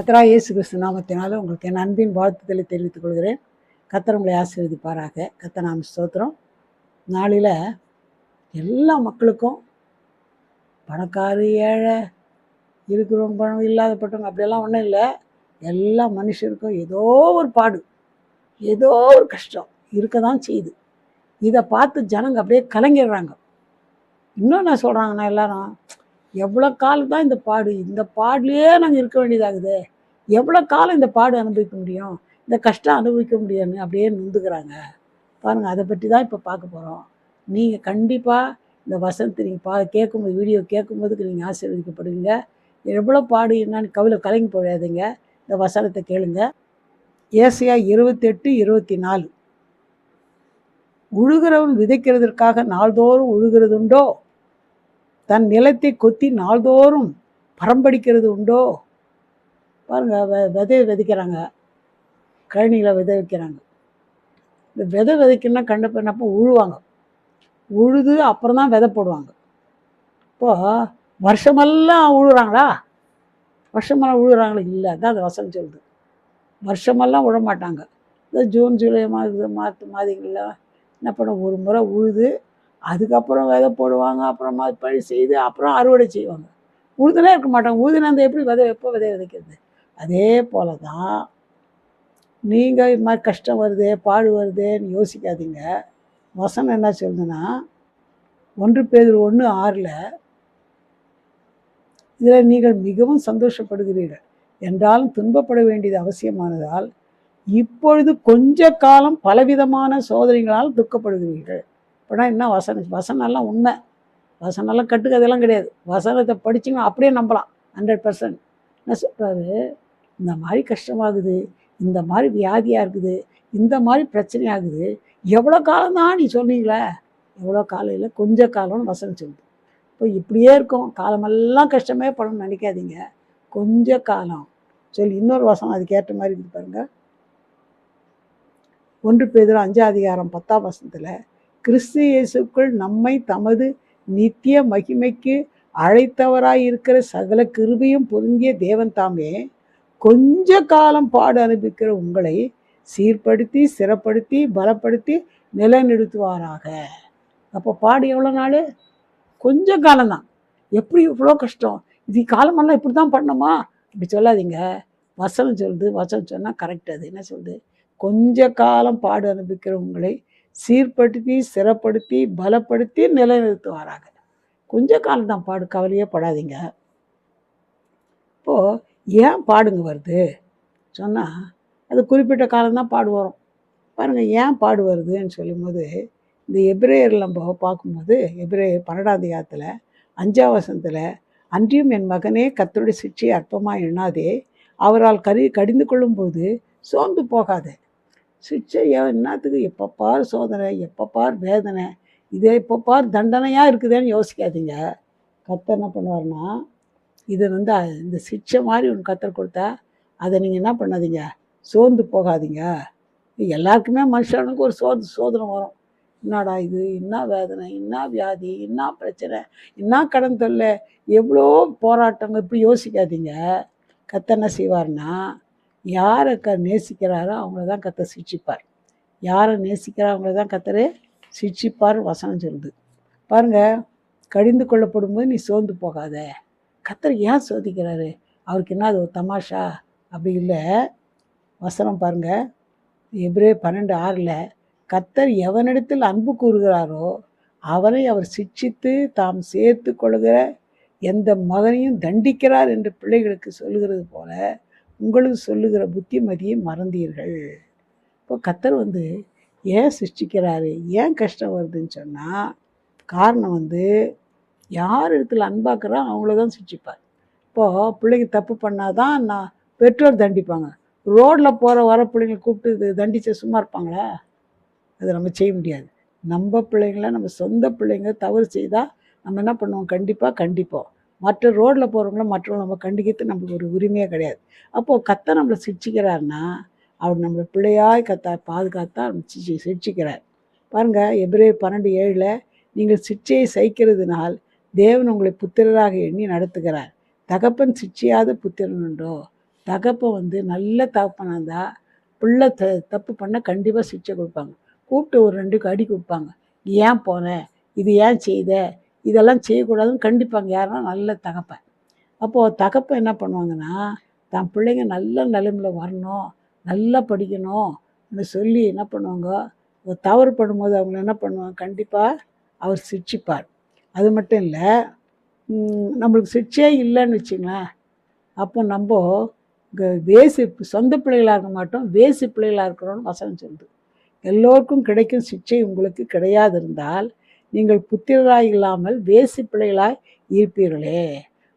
கர்த்தராகிய இயேசு கிறிஸ்து நாமத்தினால உங்களுக்கு என் அன்பின் வாழ்த்துக்களை தெரிவித்துக் கொள்கிறேன். கர்த்தர் உங்களை ஆசீர்வதிப்பாராக. கர்த்தர் நாம ஸ்தோத்திரம். நாளில் எல்லா மக்களுக்கும் பணக்காரு ஏழை இருக்கிறவங்க பணம் இல்லாதப்பட்டவங்க அப்படியெல்லாம் ஒன்றும் இல்லை. எல்லா மனுஷருக்கும் ஏதோ ஒரு பாடு, ஏதோ ஒரு கஷ்டம் இருக்க தான் செய்யுது. இதை பார்த்து ஜனங்க அப்படியே கலங்கிடுறாங்க. இன்னும் என்ன சொல்கிறாங்கன்னா எல்லாரும், எவ்வளோ காலம் தான் இந்த பாடு, இந்த பாடலையே நாங்கள் இருக்க வேண்டியதாகுது, எவ்வளோ காலம் இந்த பாடு அனுபவிக்க முடியும், இந்த கஷ்டம் அனுபவிக்க முடியும்னு அப்படியே நொந்துக்கிறாங்க. பாருங்கள், அதை பற்றி தான் இப்போ பார்க்க போகிறோம். நீங்கள் கண்டிப்பாக இந்த வசனத்தை நீங்கள் கேட்கும்போது, வீடியோ கேட்கும்போதுக்கு நீங்கள் ஆசீர்வதிக்கப்படுவீங்க. எவ்வளோ பாடு என்னன்னு கலங்கி போடாதீங்க. இந்த வசனத்தை கேளுங்க. ஏசாயா 28:24. உழுகிறவன் விதைக்கிறதற்காக நாள்தோறும் உழுகிறதுண்டோ, தன் நிலத்தை கொத்தி நாள்தோறும் பரம்படிக்கிறது உண்டோ. பாருங்கள், விதையை விதைக்கிறாங்க, கழனியில் விதை வைக்கிறாங்க. இந்த விதை விதைக்கணும்னா கண்டப்போ உழுவாங்க, உழுது அப்புறம் தான் விதை போடுவாங்க. இப்போது வருஷமெல்லாம் உழுறாங்களா? வருஷமெல்லாம் உழுறாங்களா? இல்லை. அதான் அந்த வசனம் சொல்லுது. வருஷமெல்லாம் உழ மாட்டாங்க. இந்த ஜூன் ஜூலை மாதங்களில் என்ன பண்ண, ஒரு முறை உழுது அதுக்கப்புறம் விதை போடுவாங்க, அப்புறமா பழி செய்து அப்புறம் அறுவடை செய்வாங்க. உழுதுனே இருக்க மாட்டாங்க. உழுதுனா அந்த எப்படி எப்போ விதை விதைக்கிறது? அதே போல தான் நீங்கள் இது மாதிரி கஷ்டம் வருது, பாடு வருதுன்னு யோசிக்காதீங்க. வசனம் என்ன சொல்லுதுன்னா, 1 பேதுரு 1:6 இதில் நீங்கள் மிகவும் சந்தோஷப்படுகிறீர்கள் என்றாலும் துன்பப்பட வேண்டியது அவசியமானதால் இப்பொழுது கொஞ்ச காலம் பலவிதமான சோதனைகளால் துக்கப்படுகிறீர்கள். அப்படின்னா என்ன? வசனம்லாம் உண்மை, வசனம்லாம் கட்டுக்கதெல்லாம் கிடையாது. வசனத்தை படிச்சிங்கன்னா அப்படியே நம்பலாம் 100%. என்ன சொல்கிறாரு, இந்த மாதிரி கஷ்டமாகுது, இந்த மாதிரி வியாதியாக இருக்குது, இந்த மாதிரி பிரச்சனையாகுது, எவ்வளோ காலம் தான் நீ சொன்னீங்களே? எவ்வளோ காலம் இல்லை, கொஞ்ச காலம்னு வசனம் சொல்லுது. இப்போ இப்படியே இருக்கும், காலமெல்லாம் கஷ்டமே படணும்னு நினைக்காதீங்க. கொஞ்ச காலம் சொல்லி இன்னொரு வசனம் அதுக்கு ஏற்ற மாதிரி இருக்குது பாருங்கள். 1 பேதுரு 5:10 கிறிஸ்து இயேசுக்குள் நம்மை தமது நித்திய மகிமைக்கு அழைத்தவராய் இருக்கிற சகல கிருபையும் பொருந்திய தேவன் தாமே கொஞ்ச காலம் பாடு அனுபவிக்கிற உங்களை சீர்படுத்தி ஸ்திரப்படுத்தி பலப்படுத்தி நிலைநிறுத்துவாராக. அப்போ பாடு எவ்வளோ நாள்? கொஞ்ச காலம்தான். எப்படி இவ்வளோ கஷ்டம், இது காலமெல்லாம் இப்படி தான் பண்ணணுமா? இப்படி சொல்லாதீங்க. வசனம் சொல்லுது. வசனம் சொன்னால் கரெக்ட். அது என்ன சொல்லுது? கொஞ்ச காலம் பாடு அனுபவிக்கிற உங்களை சீர்படுத்தி ஸ்திரப்படுத்தி பலப்படுத்தி நிலைநிறுத்துவாராக. கொஞ்ச காலம் தான் பாடு, கவலையே படாதீங்க. இப்போது ஏன் பாடுங்க வருது சொன்னால், அது குறிப்பிட்ட காலம்தான் பாடு வரும். பாருங்கள், ஏன் பாடு வருதுன்னு சொல்லும்போது, இந்த எபிரேயரில் நம்ம பார்க்கும்போது, எபிரேயர் 12 5 அன்றியும் என் மகனே, கர்த்தருடைய சிட்சையை அற்பமாக எண்ணாதே, அவரால் கடிந்து கொள்ளும்போது சோர்ந்து போகாதே. சிட்சை என்னத்துக்கு? எப்போ பார் சோதனை, எப்போ பார் வேதனை, இதே எப்போ பார் தண்டனையாக இருக்குதுன்னு யோசிக்காதீங்க. கர்த்தர் என்ன பண்ணுவார்னா, இது இந்த சிட்சை மாதிரி ஒன்று கர்த்தர் கொடுத்தா அதை நீங்கள் என்ன பண்ணாதீங்க, சோர்ந்து போகாதீங்க. எல்லாருக்குமே மனுஷனுக்கு ஒரு சோதனை வரும். என்னடா இது, என்ன வேதனை, என்ன வியாதி, என்ன பிரச்சனை, என்ன கடன் தொல்லை, எவ்வளோ போராட்டங்கள், இப்படி யோசிக்காதீங்க. கர்த்தர் என்ன செய்வார்னா, யாரை நேசிக்கிறாரோ அவங்கள தான் கர்த்தர் சிட்சிப்பார். யாரை நேசிக்கிறாரோ அவங்கள தான் கர்த்தர் சிட்சிப்பார் வசனம் சொல்லுது. பாருங்கள், கடிந்து கொள்ளப்படும் போது நீ சோர்ந்து போகாத. கர்த்தர் ஏன் சோதிக்கிறாரு? அவருக்கு என்ன அது ஒரு தமாஷா? அப்படி இல்லை. வசனம் பாருங்கள், எபிரேயர் 12:6 கர்த்தர் எவனிடத்தில் அன்பு கூறுகிறாரோ அவனை அவர் சிட்சித்து தாம் சேர்த்து கொள்கிற எந்த மகனையும் தண்டிக்கிறார் என்று பிள்ளைகளுக்கு சொல்லுகிறது போல உங்களுக்கு சொல்லுகிற புத்திமதியை மறந்தீர்கள். இப்போ கர்த்தர் ஏன் சிருஷ்டிக்கிறாரு, ஏன் கஷ்டம் வருதுன்னு சொன்னால், காரணம் யார் இடத்துல அன்பாக்குறா அவங்கள தான் சிருஷ்டிப்பார். இப்போது பிள்ளைங்க தப்பு பண்ணால் தான் பெற்றோர் தண்டிப்பாங்க. ரோட்டில் வர பிள்ளைங்களை கூப்பிட்டு தண்டித்து சும்மா இருப்பாங்களா? அதை நம்ம செய்ய முடியாது. நம்ம பிள்ளைங்கள, நம்ம சொந்த பிள்ளைங்க தவறு செய்தால் நம்ம என்ன பண்ணுவோம்? கண்டிப்போம். மற்ற ரோட்டில் போகிறவங்கள மற்றவங்க நம்ம கண்டிக்கிறது நம்மளுக்கு ஒரு உரிமையே கிடையாது. அப்போது கர்த்தர் நம்மளை சிட்சிக்கிறாருன்னா, அவர் நம்மளை பிள்ளையாய் பாதுகாத்தா சிட்சிக்கிறார். பாருங்கள், எபிரேயர் 12:7 நீங்கள் சிட்சையை சகிக்கிறதுனால் தேவன் உங்களை புத்திரராக எண்ணி நடத்துகிறார். தகப்பன் சிட்சியாத புத்திரன் உண்டோ? தகப்பன் வந்து நல்ல தகப்பனாக இருந்தால் பிள்ளை தப்பு பண்ணால் கண்டிப்பாக சிக்ஷை கொடுப்பாங்க. கூப்பிட்டு ஒரு 2 அடி கொடுப்பாங்க. ஏன் போன, இது ஏன் செய்த, இதெல்லாம் செய்யக்கூடாதுன்னு கண்டிப்பாங்க. யாருன்னா நல்ல தகப்பன். அப்போது தகப்பன் என்ன பண்ணுவாங்கன்னா, தான் பிள்ளைங்க நல்ல நிலைமையில் வரணும், நல்லா படிக்கணும்னு சொல்லி என்ன பண்ணுவாங்க, தவறு பண்ணும்போது அவங்கள என்ன பண்ணுவாங்க, கண்டிப்பாக அவர் சிட்சிப்பார். அது மட்டும் இல்லை, நம்மளுக்கு சிட்சையே இல்லைன்னு வச்சுங்களேன், அப்போ நம்ம வேசி சொந்த பிள்ளைகளாக இருக்க மாட்டோம், வேசி பிள்ளைகளாக இருக்கிறோன்னு வசனம் சொல்லுது. எல்லோருக்கும் கிடைக்கும் சிட்சை உங்களுக்கு கிடையாது இருந்தால் நீங்கள் புத்திரராய் இல்லாமல் வேசி பிள்ளைகளாய் இருப்பீர்களே.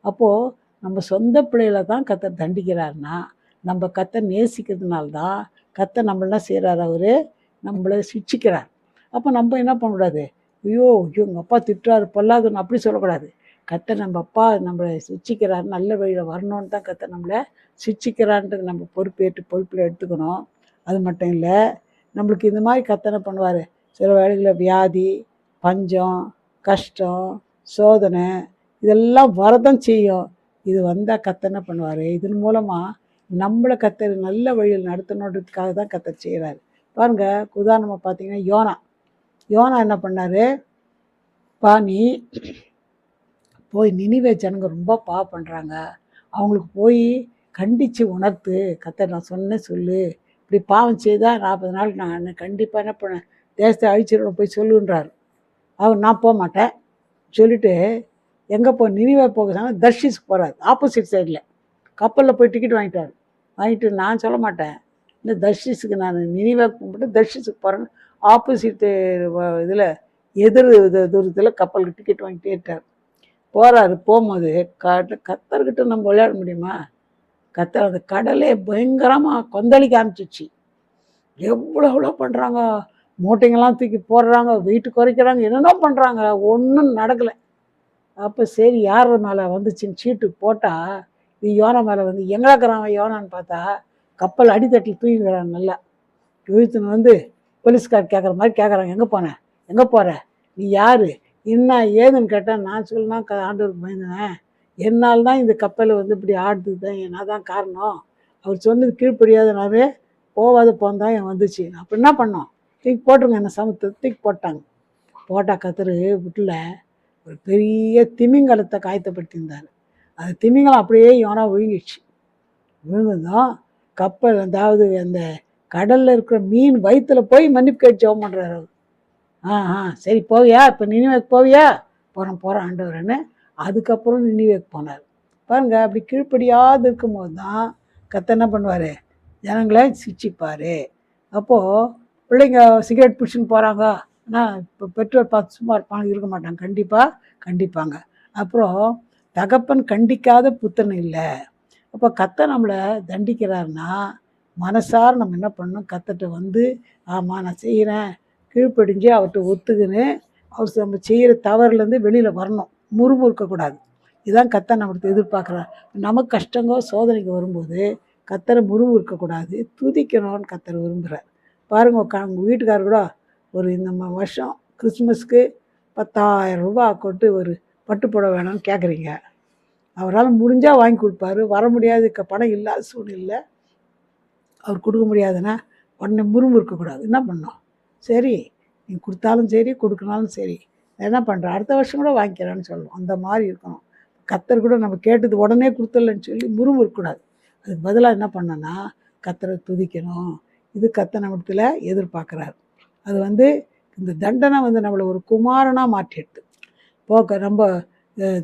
அப்போது நம்ம சொந்த பிள்ளைகளை தான் கர்த்தர் தண்டிக்கிறாருன்னா, நம்ம கர்த்தர் நேசிக்கிறதுனால தான் கர்த்தர் நம்மளாம் செய்கிறார், அவர் நம்மளை சிட்சிக்கிறார். அப்போ நம்ம என்ன பண்ணக்கூடாது, ஐயோ எங்கள் அப்பா திட்டுறாரு பொல்லாதுன்னு அப்படி சொல்லக்கூடாது. கர்த்தர் நம்ம அப்பா நம்மளை சிட்சிக்கிறார், நல்ல வழியில் வரணும்னு தான் கர்த்தர் நம்மளை சிட்சிக்கிறான்றது நம்ம பொறுப்பில் எடுத்துக்கணும். அது மட்டும் இல்லை, நம்மளுக்கு இந்த மாதிரி கர்த்தர் என்ன பண்ணுவார், சில வேளைகளில் வியாதி, பஞ்சம், கஷ்டம், சோதனை இதெல்லாம் வரதான் செய்யும். இது வந்தால் கர்த்தர் என்ன பண்ணுவார், இதன் மூலமாக நம்மளை கர்த்தர் நல்ல வழியில் நடத்தணுன்றதுக்காக தான் கர்த்தர் செய்கிறாரு. பாருங்கள், உதாரணமாக பார்த்தீங்கன்னா யோனா என்ன பண்ணார், நீ போய் நினிவே ஜனங்க ரொம்ப பாவம் பண்ணுறாங்க, அவங்களுக்கு போய் கண்டித்து உணர்த்து, கர்த்தர் நான் சொன்னேன் சொல்லு, இப்படி பாவம் செய்தால் 40 நாள் நான் கண்டிப்பாக என்ன பண்ணேன், தேசத்தை அழிச்சிடணும் போய் சொல்லுன்றார். நான் போக மாட்டேன் சொல்லிவிட்டு எங்கே நினிவே போக சொன்னால் தர்ஷிஸ்க்கு போகிறார், ஆப்போசிட் சைடில் கப்பலில் போய் டிக்கெட் வாங்கிட்டு நான் சொல்ல மாட்டேன், இந்த தர்ஷிஸுக்கு நான் நினிவே கும்பிட்டு தர்ஷிஸுக்கு போகிறேன்னு ஆப்போசிட்டு இதில் எதிர் தூரத்தில் கப்பலுக்கு டிக்கெட் வாங்கிட்டே இருக்கார். போகிறாரு. போகும்போது கத்தர்கிட்ட நம்ம விளையாட முடியுமா, கத்தர் அந்த கடலே பயங்கரமாக கொந்தளிக்க ஆரம்பிச்சிச்சு. எவ்வளோ பண்ணுறாங்க, மூட்டைங்கெல்லாம் தூக்கி போடுறாங்க, வெயிட்டு குறைக்கிறாங்க, என்னென்ன பண்ணுறாங்க, ஒன்றும் நடக்கலை. அப்போ சரி யார் மேலே வந்துச்சுன்னு சீட்டு போட்டால் இது யோனா மேலே வந்து எங்கடாக்கிறான் யோனான்னு பார்த்தா கப்பல் அடித்தட்டில் தூங்கிக்கிறான். நல்லா இழுத்துன்னு வந்து போலீஸ்கார் கேட்குற மாதிரி கேட்குறாங்க, எங்கே போகிற, நீ யார், என்ன ஏதுன்னு கேட்டால் நான் சொல்லணும்னா ஆண்டவருக்கு பயந்துனேன், என்னால் தான் இந்த கப்பலை வந்து இப்படி ஆடுது தான், நான் தான் காரணம், அவர் சொன்னது கீழ்ப்படியாதனாவே போகாத போந்தான் என் வந்துச்சு. அப்போ என்ன பண்ணோம், தூக்கி போட்டுருங்க, என்ன சமத்தை தூக்கி போட்டாங்க. போட்டால் கத்தர் வீட்டில் ஒரு பெரிய திமிங்கலத்தை காயத்தைப்படுத்தியிருந்தார். அந்த திமிங்கலம் அப்படியே யோனா விழுங்கிடுச்சு. விழுந்ததும் கப்பல், அதாவது அந்த கடலில் இருக்கிற மீன் வயிற்றில் போய் மன்னிப்பு கேட்டு ஜெபம் பண்ணுறாரு. சரி போவியா, இப்போ நினிவேக்கு போவியா, போகிறேன் ஆண்டவரேன்னு அதுக்கப்புறம் நினிவேக்கு போனார். பாருங்க, அப்படி கீழ்ப்படியாது இருக்கும்போது தான் கர்த்தர் என்ன பண்ணுவார், ஜனங்களை சிட்சிப்பார். அப்போது பிள்ளைங்க சிகரெட் பிடிச்சின்னு போகிறாங்க, ஆனால் இப்போ பெற்றோர் பார்த்து சும்மா இருக்க மாட்டாங்க, கண்டிப்பாங்க. அப்புறம் தகப்பன் கண்டிக்காத புத்தன் இல்லை. அப்போ கர்த்தர் நம்மளை தண்டிக்கிறாருன்னா மனசார நம்ம என்ன பண்ணணும், கர்த்தர்கிட்ட வந்து ஆமாம் நான் செய்கிறேன் கீழ்ப்படிஞ்சு அவர்கிட்ட ஒத்துக்குன்னு அவர் நம்ம செய்கிற தவறுலேருந்து வெளியில் வரணும், முறுமுறுக்கக்கூடாது. இதுதான் கர்த்தர் நம்மளுக்கு எதிர்பார்க்குறார். நமக்கு கஷ்டங்கோ சோதனைக்கு வரும்போது கர்த்தரை முறுமுறுக்கக்கூடாது, துதிக்கணும்னு கர்த்தர் விரும்புகிறார். பாருங்கள், உங்கள் வீட்டுக்காரர் கூட ஒரு இந்த வருஷம் கிறிஸ்மஸ்க்கு 10,000 ரூபா கொண்டு ஒரு பட்டுப்புடவை வேணும்னு கேட்குறீங்க, அவரால் முடிஞ்சால் வாங்கி கொடுப்பாரு, வர முடியாது, பணம் இல்லாத சூழ்நிலை அவர் கொடுக்க முடியாதுன்னா உடனே முறுமுறுக்கக்கூடாது. என்ன பண்ணோம், சரி நீ கொடுத்தாலும் சரி கொடுக்கனாலும் சரி என்ன பண்ணுறேன், அடுத்த வருஷம் கூட வாங்கிக்கிறேன்னு சொல்லணும். அந்த மாதிரி இருக்கணும். கர்த்தர் கூட நம்ம கேட்டது உடனே கொடுத்துடலன்னு சொல்லி முறுமுறுக்கக்கூடாது. அதுக்கு பதிலாக என்ன பண்ணோன்னா கர்த்தரை துதிக்கணும். இது கர்த்தர் நம்மளத்தில் எதிர்பார்க்குறாரு. அது வந்து இந்த தண்டனை வந்து நம்மளை ஒரு குமாரனாக மாற்றிடுது. நம்ம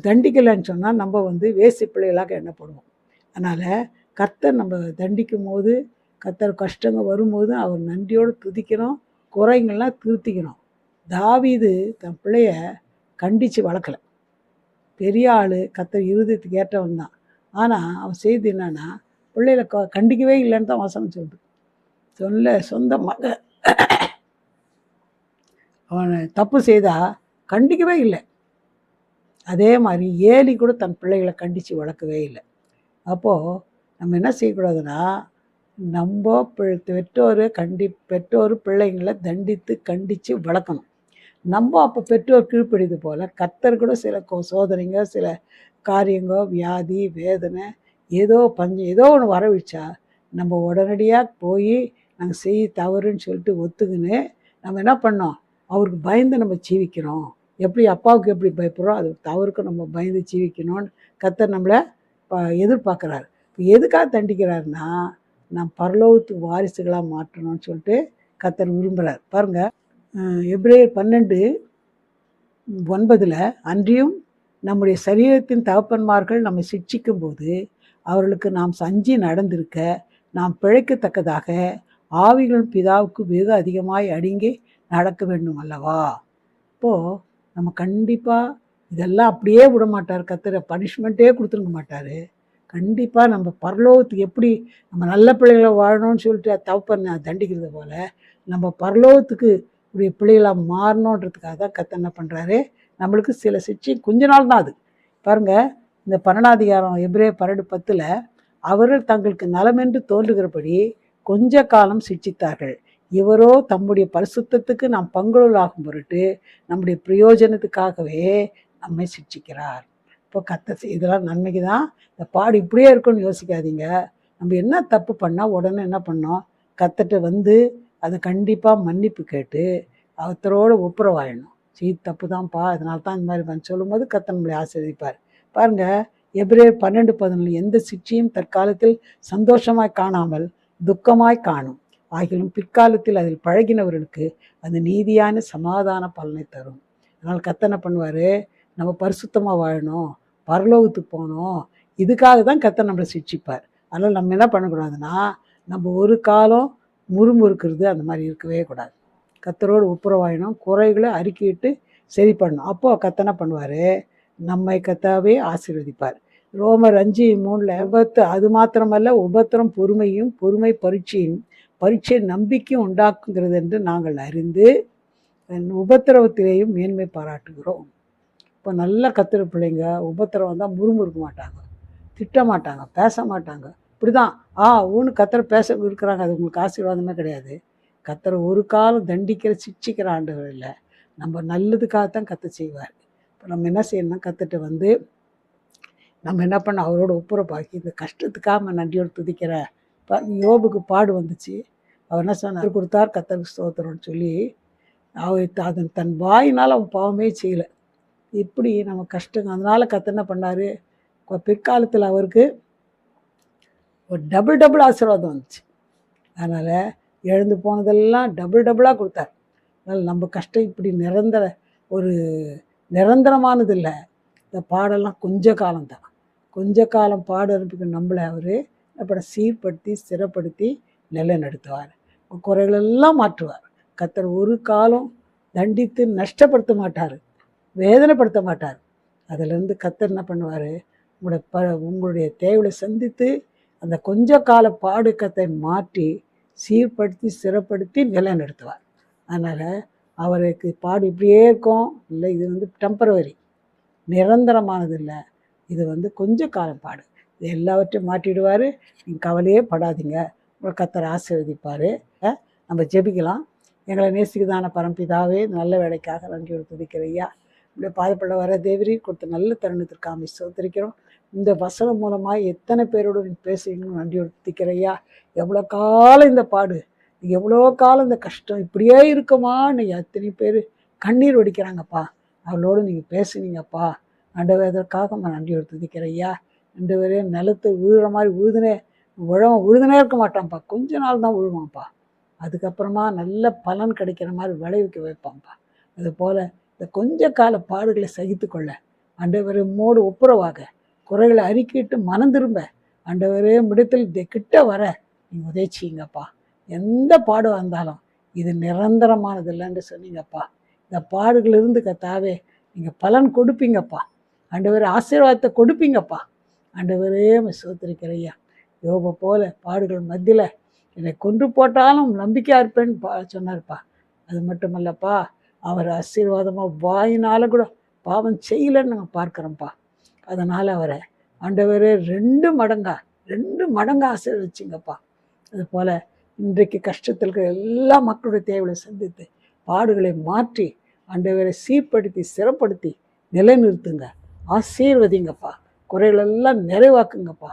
தண்டிக்கலைன்னு சொன்னால் நம்ம வந்து வேசி பிள்ளைகளாக எண்ணப்படுவோம். அதனால் கர்த்தர் நம்ம தண்டிக்கும் போது, கர்த்தர் கஷ்டங்கள் வரும்போது அவர் நன்றியோடு துதிக்கணும், குறைங்கள்லாம் திருத்திக்கணும். தாவீது தன் பிள்ளைய கண்டித்து வளர்க்கலை. பெரிய ஆள், கர்த்தர் இருதயத்துக்கு ஏற்றவன் தான். ஆனால் அவன் செய்து என்னன்னா பிள்ளைகளை கண்டிக்கவே இல்லைன்னு தான் வசனம் சொல்லுது. சொந்த மக அவனை தப்பு செய்தால் கண்டிக்கவே இல்லை. அதே மாதிரி ஏலி கூட தன் பிள்ளைகளை கண்டித்து வளர்க்கவே இல்லை. அப்போது நம்ம என்ன செய்யக்கூடாதுன்னா, நம்ம பெற்றோர் பிள்ளைங்களை தண்டித்து கண்டித்து வளர்க்கணும். நம்ம அப்போ பெற்றோர் கீழ்ப்படிது போல் கர்த்தர் கூட சில சோதனைங்க, சில காரியங்கள், வியாதி, வேதனை ஏதோ பஞ்சம் ஏதோ ஒன்று வரவிச்சா நம்ம உடனடியாக போய் நாங்கள் செய்ய தவறுன்னு சொல்லிட்டு ஒத்துக்குன்னு நம்ம என்ன பண்ணோம், அவருக்கு பயந்து நம்ம ஜீவிக்கிறோம். எப்படி அப்பாவுக்கு எப்படி பயப்படுறோம், அது தவறுக்கு நம்ம பயந்து ஜீவிக்கணும்னு கர்த்தர் நம்மளை எதிர்பார்க்குறாரு. இப்போ எதுக்காக தண்டிக்கிறாருன்னா, நாம் பரலோகத்துக்கு வாரிசுகளாக மாற்றணும்னு சொல்லிட்டு கர்த்தர் விரும்புகிறார். பாருங்கள், எபிரேயர் 12:9 அன்றியும் நம்முடைய சரீரத்தின் தகப்பன்மார்கள் நம்மை சிட்சிக்கும் போது அவர்களுக்கு நாம் அஞ்சி நடந்திருக்க நாம் பிழைக்கத்தக்கதாக ஆவிகளின் பிதாவுக்கு வெகு அதிகமாய் அடுங்கி நடக்க வேண்டும் அல்லவா. இப்போது நம்ம கண்டிப்பாக இதெல்லாம் அப்படியே விட மாட்டார் கர்த்தர், பனிஷ்மெண்ட்டே கொடுத்துருக்க மாட்டார். கண்டிப்பாக நம்ம பரலோகத்துக்கு எப்படி நம்ம நல்ல பிள்ளைகளை வாழணும்னு சொல்லிட்டு தகப்பன் தண்டிக்கிறது போல் நம்ம பரலோகத்துக்கு உடைய பிள்ளைகளாக மாறணுன்றதுக்காக தான் கர்த்தர் என்ன பண்ணுறாரு, நம்மளுக்கு சில சிக்ஷை கொஞ்ச நாள் தான். அது பாருங்கள், இந்த 12ஆம் அதிகாரம் எபிரேயர் 12:10 அவர்கள் தங்களுக்கு நலமென்று தோன்றுகிறபடி கொஞ்ச காலம் சிட்சித்தார்கள், இவரோ தம்முடைய பரிசுத்தத்துக்கு நாம் பங்குள்ளாகும் பொருட்டு நம்முடைய பிரயோஜனத்துக்காகவே நம்மை சிட்சிக்கிறார். இப்போ கர்த்தர் இதெல்லாம் நன்மைக்கு தான். இந்த பாடு இப்படியே இருக்குன்னு யோசிக்காதீங்க. நம்ம என்ன தப்பு பண்ணால் உடனே என்ன பண்ணோம், கர்த்தர்ட்ட வந்து அதை கண்டிப்பாக மன்னிப்பு கேட்டு அவத்தரோடு ஒப்புரவாயிடணும். தப்பு தான்ப்பா, அதனால தான் இந்த மாதிரி சொல்லும்போது கர்த்தர் நம்மளை ஆசீர்வதிப்பார். பாருங்கள், எபிரேயர் 12:11 எந்த சிட்சையும் தற்காலத்தில் சந்தோஷமாய் காணாமல் துக்கமாய் காணும், ஆகிலும் பிற்காலத்தில் அதில் பழகினவர்களுக்கு அது நீதியான சமாதான பலனை தரும். அதனால் கர்த்தர் என்ன பண்ணுவார், நம்ம பரிசுத்தமாக வாழணும், பரலோகத்துக்கு போகணும், இதுக்காக தான் கர்த்தர் நம்மளை சிட்சிப்பார். அதனால் நம்ம என்ன பண்ணக்கூடாதுன்னா, நம்ம ஒரு காலம் முறுமுறுக்கிறது அந்த மாதிரி இருக்கவே கூடாது. கர்த்தரோடு ஒப்புரவாயினும் குறைகளை அறிக்கையிட்டு சரி பண்ணணும். அப்போது கர்த்தர் என்ன பண்ணுவார், நம்மை கர்த்தாவே ஆசீர்வதிப்பார். ரோமர் 5:3 உபத்து அது மாத்திரமல்ல உபத்திரம் பொறுமையும் பொறுமை பரீட்சை நம்பிக்கையும் உண்டாக்குங்கிறது என்று நாங்கள் அறிந்து உபத்திரவத்திலேயும் மேன்மை பாராட்டுகிறோம். இப்போ நல்ல கர்த்தர் பிள்ளைங்க உபத்திரவம் தான் முறுமுறுக்க மாட்டாங்க, திட்ட மாட்டாங்க, பேச மாட்டாங்க. இப்படி தான் ஊன்னு கர்த்தர் பேச இருக்கிறாங்க, அது உங்களுக்கு ஆசீர்வாதமே கிடையாது. கர்த்தர் ஒரு காலம் தண்டிக்கிற சிட்சிக்கிற ஆண்டவர் இல்லை, நம்ம நல்லதுக்காகத்தான் கர்த்தர் செய்வார். இப்போ நம்ம என்ன செய்யணும்னா, கர்த்தர்ட்ட வந்து நம்ம என்ன பண்ண அவரோட ஒப்புரப்பாக்கி இந்த கஷ்டத்துக்காக நன்றியோடு துதிக்கிற. யோபுக்கு பாடு வந்துச்சு, அவர் என்ன சொன்னார், கொடுத்தார் கர்த்தருக்கு ஸ்தோத்திரம்னு சொல்லி அவர் அதன் தன் வாயினால் அவன் பாவமே செய்யலை. இப்படி நம்ம கஷ்டங்க. அதனால் கர்த்தர் என்ன பண்ணார், பிற்காலத்தில் அவருக்கு ஒரு டபுள் ஆசீர்வாதம் வந்துச்சு. அதனால் எழுந்து போனதெல்லாம் டபுளாக கொடுத்தார். அதனால் நம்ம கஷ்டம் இப்படி நிரந்தரமானது இல்லை. இந்த பாடெல்லாம் கொஞ்ச காலம்தான், கொஞ்ச காலம் பாடு அனுப்பிக்க நம்மளை அவர் அப்படி சீர்படுத்தி ஸ்திரப்படுத்தி நிலைநடத்துவார், குறைகளெல்லாம் மாற்றுவார். கர்த்தர் ஒரு காலம் தண்டித்து நஷ்டப்படுத்த மாட்டார், வேதனைப்படுத்த மாட்டார். அதிலேருந்து கர்த்தர் என்ன பண்ணுவார், உங்களுடைய தேவையை சந்தித்து அந்த கொஞ்ச கால பாடுக்கத்தை மாற்றி சீர்படுத்தி ஸ்திரப்படுத்தி நிலைநிறுத்துவார். அதனால் அவருக்கு பாடு இப்படியே இருக்கும் இல்லை, இது வந்து டெம்பரவரி, நிரந்தரமானது இல்லை, இது கொஞ்ச காலம் பாடு, இது எல்லாவற்றையும் மாற்றிடுவார். நீங்கள் கவலையே படாதீங்க, உங்களை கர்த்தர் ஆசீர்வதிப்பார். நம்ம ஜெபிக்கலாம். எங்களை நேசிக்குதான பரம்பிதாவே, நல்ல வேலைக்காக நன்றியோடு துதிக்கிற ஐயா, இப்படியே பாதப்பட வர தேவரி கொடுத்த நல்ல தருணத்திற்காக சோதரிக்கிறோம். இந்த வசனம் மூலமாக எத்தனை பேரோடு நீங்கள் பேசுவீங்கன்னு நன்றியோடு துதிக்கிற ஐயா. எவ்வளோ காலம் இந்த பாடு, எவ்வளோ காலம் இந்த கஷ்டம் இப்படியே இருக்குமான்னு எத்தனை பேர் கண்ணீர் வடிக்கிறாங்கப்பா, அவளோடு நீங்கள் பேசுனீங்கப்பா. ஆண்டவதற்காக நான் நன்றியோடு துதிக்கிற ஐயா. 2 பேரையும் நிலத்து உழுகிற மாதிரி உழுதுனே இருக்க மாட்டான்ப்பா, கொஞ்ச நாள் தான் உழுவான்ப்பா, அதுக்கப்புறமா நல்ல பலன் கிடைக்கிற மாதிரி விளைவிக்க வைப்பான்ப்பா. அதுபோல் இந்த கொஞ்ச கால பாடுகளை சகித்து கொள்ள ஆண்டவரே மோடு ஒப்புரவாக குறைகளை அறிக்கிட்டு மனம் திரும்ப ஆண்டவரே முடித்தில் கிட்ட வர நீங்கள் உதவி செய்யுங்கப்பா. எந்த பாடு வந்தாலும் இது நிரந்தரமானது இல்லைன்னு சொன்னீங்கப்பா. இந்த பாடுகளிலிருந்து கர்த்தாவே நீங்கள் பலன் கொடுப்பீங்கப்பா, ஆண்டவரே ஆசீர்வாதத்தை கொடுப்பீங்கப்பா. ஆண்டவரே சோத்திரிக்கிறையா, யோபை போல பாடுகள் மத்தியில் என்னை கொன்று போட்டாலும் நம்பிக்கையாக இருப்பேன்னு சொன்னார்ப்பா. அது மட்டுமல்லப்பா, அவர் ஆசீர்வாதமாக வாயினால் கூட பாவம் செய்யலைன்னு நாங்கள் பார்க்குறோம்ப்பா. அதனால் அவரை ஆண்டவரே 2 மடங்கா ஆசீர்வதிச்சிங்கப்பா. அதுபோல் இன்றைக்கு கஷ்டத்தில் இருக்கிற எல்லா மக்களுடைய தேவையை சந்தித்து பாடுகளை மாற்றி ஆண்டவரை சீர்படுத்தி சிறப்படுத்தி நிலைநிறுத்துங்க, ஆசீர்வதிங்கப்பா, குறைகளெல்லாம் நிறைவாக்குங்கப்பா.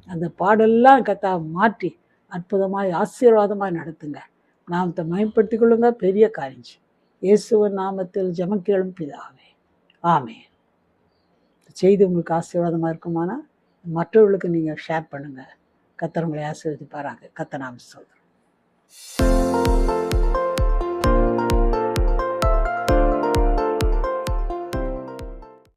அந்த பாடெல்லாம் கத்தா மாற்றி அற்புதமாய் ஆசீர்வாதமாய் நடத்துங்க. நாமத்தை மயப்படுத்திக் கொள்ளுங்க, பெரிய காரியம். இயேசுவின் நாமத்தில் ஜெபம் கேளும் பிதாவே, ஆமென். செய்தி உங்களுக்கு ஆசீர்வாதமாக இருக்குமானா மற்றவர்களுக்கு நீங்கள் ஷேர் பண்ணுங்கள். கர்த்தர் உங்களை ஆசீர்வதிப்பாராக. கர்த்தர் நாம சொல்கிறோம்.